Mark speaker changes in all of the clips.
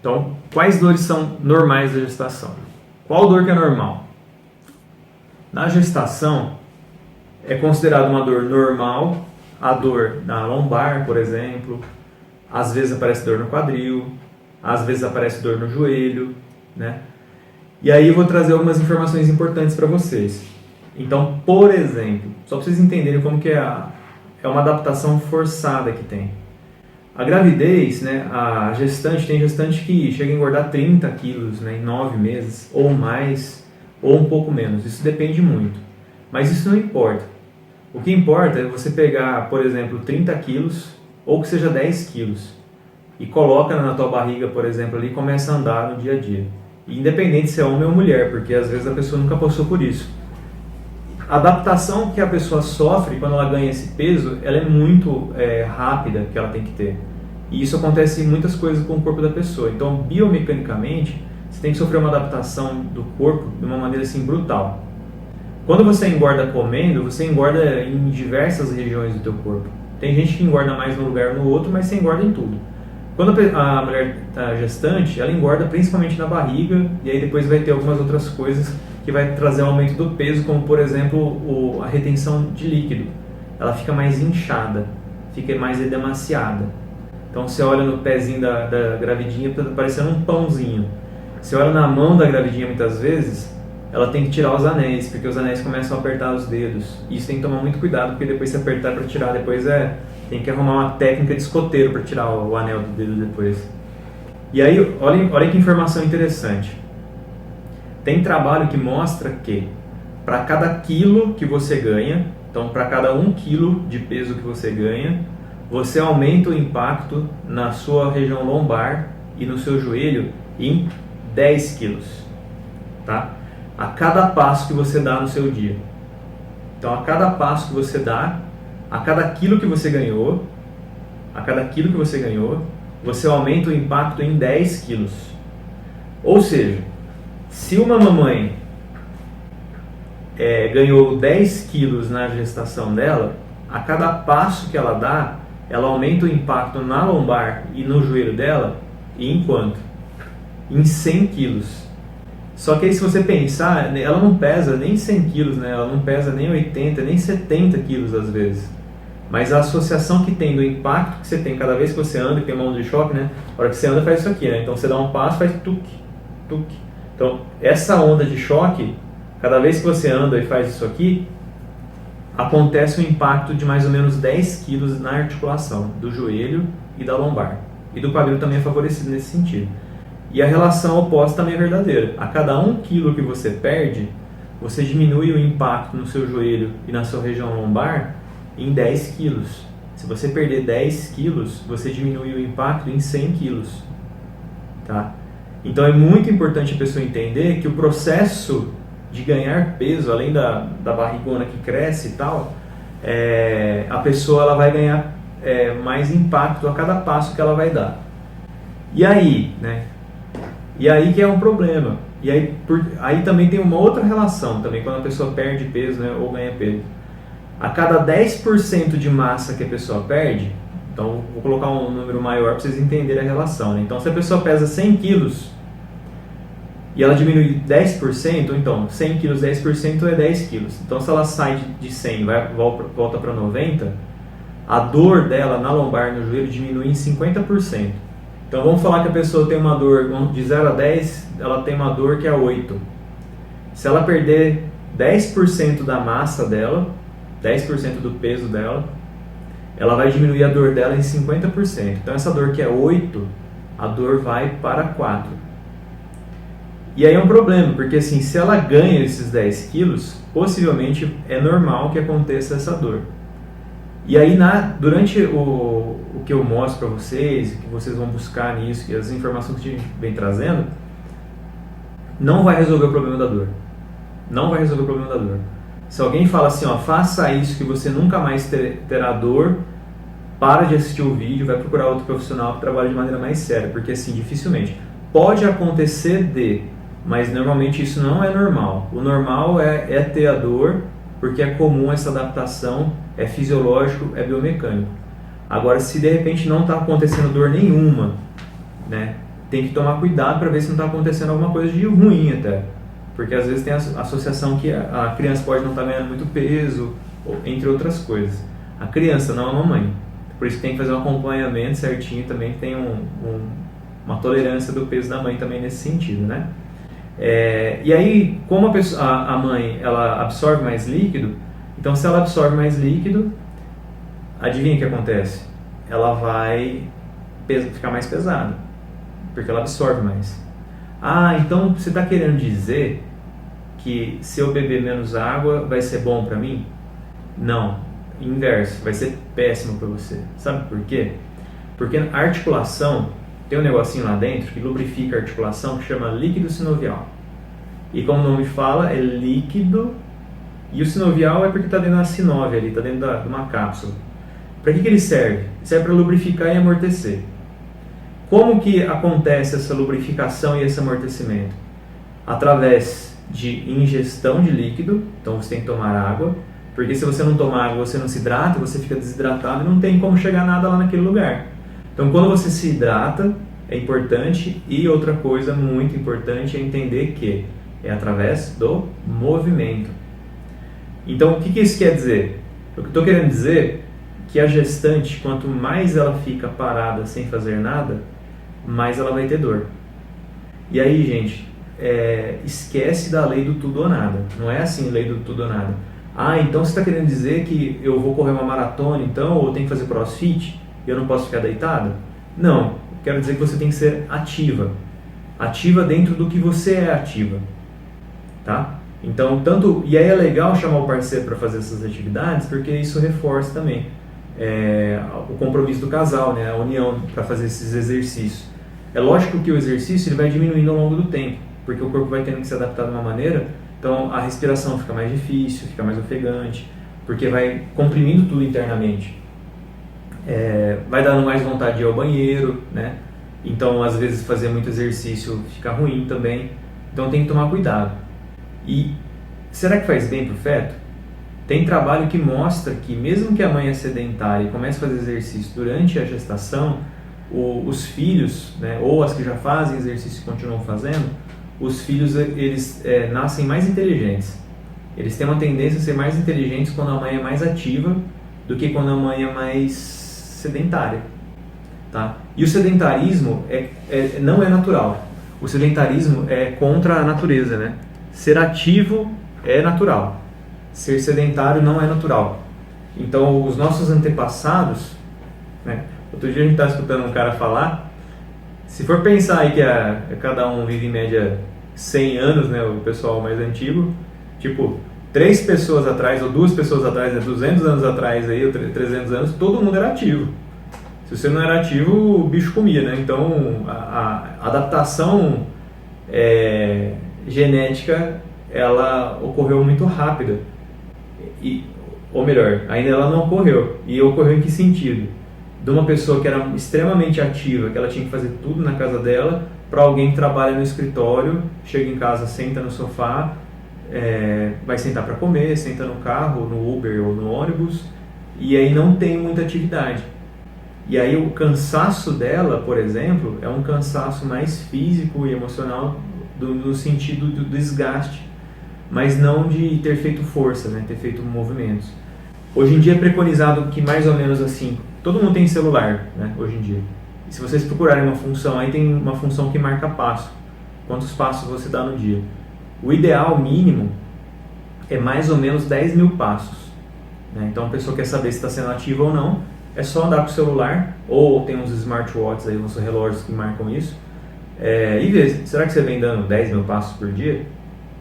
Speaker 1: Então, quais dores são normais da gestação? Qual dor que é normal? Na gestação, é considerada uma dor normal a dor na lombar, por exemplo. Às vezes aparece dor no quadril, às vezes aparece dor no joelho, né? E aí eu vou trazer algumas informações importantes para vocês. Então, por exemplo, só para vocês entenderem como que é uma adaptação forçada que tem. A gravidez, né, a gestante, tem gestante que chega a engordar 30 quilos, né, em 9 meses, ou mais, ou um pouco menos. Isso depende muito. Mas isso não importa. O que importa é você pegar, por exemplo, 30 quilos, ou que seja 10 quilos, e coloca na tua barriga, por exemplo, ali, e começa a andar no dia a dia. E independente se é homem ou mulher, porque às vezes a pessoa nunca passou por isso. A adaptação que a pessoa sofre quando ela ganha esse peso, ela é muito rápida que ela tem que ter. E isso acontece em muitas coisas com o corpo da pessoa. Então, biomecanicamente, você tem que sofrer uma adaptação do corpo de uma maneira assim brutal. Quando você engorda comendo, você engorda em diversas regiões do teu corpo. Tem gente que engorda mais num lugar ou no outro, mas você engorda em tudo. Quando a mulher está gestante, ela engorda principalmente na barriga, e aí depois vai ter algumas outras coisas que vai trazer um aumento do peso, como por exemplo a retenção de líquido. Ela fica mais inchada, fica mais edemaciada. Então você olha no pezinho da gravidinha, está parecendo um pãozinho. Você olha na mão da gravidinha muitas vezes, ela tem que tirar os anéis, porque os anéis começam a apertar os dedos. E isso tem que tomar muito cuidado, porque depois se apertar para tirar, depois tem que arrumar uma técnica de escoteiro para tirar o anel do dedo depois. E aí, olha que informação interessante. Tem trabalho que mostra que para cada quilo que você ganha, então para cada 1 quilo de peso que você ganha, você aumenta o impacto na sua região lombar e no seu joelho em 10 quilos, tá? A cada passo que você dá no seu dia. Então, a cada passo que você dá, a cada quilo que você ganhou, você aumenta o impacto em 10 quilos. Ou seja, se uma mamãe ganhou 10 quilos na gestação dela, a cada passo que ela dá, ela aumenta o impacto na lombar e no joelho dela em quanto? Em 100 quilos. Só que aí se você pensar, ela não pesa nem 100 quilos, né? Ela não pesa nem 80, nem 70 quilos às vezes. Mas a associação que tem do impacto que você tem cada vez que você anda, que tem uma onda de choque, né? A hora que você anda faz isso aqui, né? Então você dá um passo, faz tuque, tuque. Então essa onda de choque, cada vez que você anda e faz isso aqui, acontece um impacto de mais ou menos 10 quilos na articulação do joelho e da lombar. E do quadril também é favorecido nesse sentido. E a relação oposta também é verdadeira. A cada 1 quilo que você perde, você diminui o impacto no seu joelho e na sua região lombar em 10 quilos. Se você perder 10 quilos, você diminui o impacto em 100 quilos. Tá? Então é muito importante a pessoa entender que o processo de ganhar peso, além da barrigona que cresce e tal, a pessoa ela vai ganhar mais impacto a cada passo que ela vai dar. E aí, né? E aí que é um problema. E aí também tem uma outra relação, também quando a pessoa perde peso, né, ou ganha peso. A cada 10% de massa que a pessoa perde, então vou colocar um número maior para vocês entenderem a relação, né? Então se a pessoa pesa 100 quilos e ela diminui 10%, então 100 quilos, 10% é 10 quilos. Então se ela sai de 100 e volta para 90, a dor dela na lombar e no joelho diminui em 50%. Então vamos falar que a pessoa tem uma dor de 0 a 10, ela tem uma dor que é 8. Se ela perder 10% da massa dela, 10% do peso dela, ela vai diminuir a dor dela em 50%. Então essa dor que é 8, a dor vai para 4. E aí é um problema, porque assim, se ela ganha esses 10 quilos, possivelmente é normal que aconteça essa dor. E aí durante o que eu mostro para vocês, que vocês vão buscar nisso, e as informações que a gente vem trazendo, não vai resolver o problema da dor. Não vai resolver o problema da dor. Se alguém fala assim, ó, faça isso que você nunca mais terá dor, para de assistir o vídeo, vai procurar outro profissional que trabalha de maneira mais séria, porque assim, dificilmente. Pode acontecer mas normalmente isso não é normal. O normal é ter a dor, porque é comum essa adaptação, é fisiológico, é biomecânico. Agora, se de repente não está acontecendo dor nenhuma, né, tem que tomar cuidado para ver se não está acontecendo alguma coisa de ruim até. Porque às vezes tem a associação que a criança pode não estar ganhando muito peso, entre outras coisas. A criança, não a mamãe. Por isso que tem que fazer um acompanhamento certinho também, que tem uma tolerância do peso da mãe também nesse sentido, né? E aí, como a mãe ela absorve mais líquido, então se ela absorve mais líquido, adivinha o que acontece? Ela vai ficar mais pesada, porque ela absorve mais. Então você está querendo dizer que se eu beber menos água vai ser bom para mim? Não, inverso, vai ser péssimo para você. Sabe por quê? Porque a articulação tem um negocinho lá dentro que lubrifica a articulação que chama líquido sinovial. E como o nome fala, é líquido, e o sinovial é porque está dentro da sinovia ali, está dentro de uma cápsula. Para que ele serve? Serve para lubrificar e amortecer. Como que acontece essa lubrificação e esse amortecimento? Através de ingestão de líquido, então você tem que tomar água, porque se você não tomar água, você não se hidrata, você fica desidratado e não tem como chegar nada lá naquele lugar. Então quando você se hidrata, é importante, e outra coisa muito importante é entender que é através do movimento. Então o que isso quer dizer? O que eu estou querendo dizer é que a gestante, quanto mais ela fica parada sem fazer nada, mais ela vai ter dor. E aí, gente, esquece da lei do tudo ou nada. Não é assim, lei do tudo ou nada. Então você está querendo dizer que eu vou correr uma maratona, então, ou eu tenho que fazer crossfit e eu não posso ficar deitada? Não, quero dizer que você tem que ser ativa. Ativa dentro do que você é ativa. Tá? Então, e aí é legal chamar o parceiro para fazer essas atividades, porque isso reforça também o compromisso do casal, né? A união para fazer esses exercícios. É lógico que o exercício ele vai diminuindo ao longo do tempo, porque o corpo vai tendo que se adaptar de uma maneira, então a respiração fica mais difícil, fica mais ofegante, porque vai comprimindo tudo internamente. Vai dando mais vontade de ir ao banheiro, né? Então às vezes fazer muito exercício fica ruim também, então tem que tomar cuidado. E será que faz bem para o feto? Tem trabalho que mostra que mesmo que a mãe é sedentária e comece a fazer exercício durante a gestação, os filhos, né, ou as que já fazem exercício e continuam fazendo, os filhos eles nascem mais inteligentes. Eles têm uma tendência a ser mais inteligentes quando a mãe é mais ativa do que quando a mãe é mais sedentária. Tá? E o sedentarismo não é natural. O sedentarismo é contra a natureza, né? Ser ativo é natural. Ser sedentário não é natural. Então, os nossos antepassados, né? Outro dia a gente estava escutando um cara falar, se for pensar aí que cada um vive em média 100 anos, né? O pessoal mais antigo, tipo, 3 pessoas atrás, ou 2 pessoas atrás, né? 200 anos atrás, aí, ou 300 anos, todo mundo era ativo. Se você não era ativo, o bicho comia, né? Então, a adaptação genética, ela ocorreu muito rápida. Ou melhor, ainda ela não ocorreu. E ocorreu em que sentido? De uma pessoa que era extremamente ativa, que ela tinha que fazer tudo na casa dela, para alguém que trabalha no escritório, chega em casa, senta no sofá, vai sentar para comer, senta no carro, no Uber ou no ônibus, e aí não tem muita atividade. E aí o cansaço dela, por exemplo, é um cansaço mais físico e emocional no sentido do desgaste, mas não de ter feito força, né? Ter feito movimentos. Hoje em dia é preconizado que mais ou menos assim, todo mundo tem celular, né? Hoje em dia. E se vocês procurarem uma função, aí tem uma função que marca passo, quantos passos você dá no dia. O ideal mínimo é mais ou menos 10 mil passos. Né? Então a pessoa quer saber se está sendo ativa ou não, é só andar com o celular, ou tem uns smartwatches aí, uns relógios que marcam isso, e ver, será que você vem dando 10 mil passos por dia?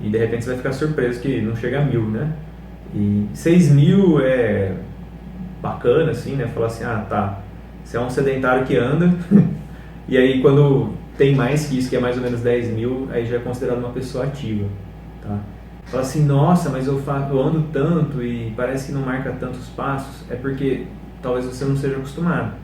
Speaker 1: E de repente você vai ficar surpreso que não chega a 1000, né? E 6.000 é bacana, assim, né? Falar assim, tá, você é um sedentário que anda, e aí quando tem mais que isso, que é mais ou menos 10.000, aí já é considerado uma pessoa ativa, tá? Fala assim, nossa, mas eu ando tanto e parece que não marca tantos passos, é porque talvez você não seja acostumado.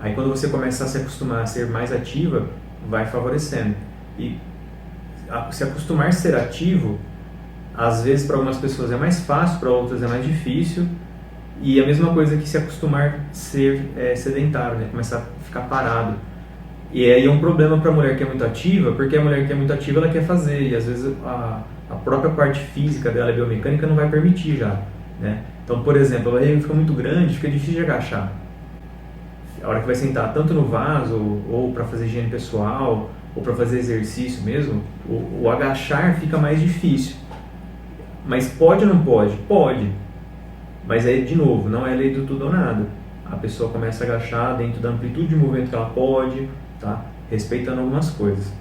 Speaker 1: Aí quando você começar a se acostumar a ser mais ativa, vai favorecendo. E se acostumar a ser ativo, às vezes para algumas pessoas é mais fácil, para outras é mais difícil. E a mesma coisa que se acostumar a ser sedentário, né? Começar a ficar parado. E aí é um problema para a mulher que é muito ativa, porque a mulher que é muito ativa ela quer fazer, e às vezes a própria parte física dela, a biomecânica, não vai permitir já, né? Então, por exemplo, a barriga fica muito grande, fica difícil de agachar. A hora que vai sentar tanto no vaso, ou para fazer higiene pessoal, ou para fazer exercício mesmo, o agachar fica mais difícil. Mas pode ou não pode? Pode. Mas aí, de novo, não é lei do tudo ou nada. A pessoa começa a agachar dentro da amplitude de movimento que ela pode, tá? Respeitando algumas coisas.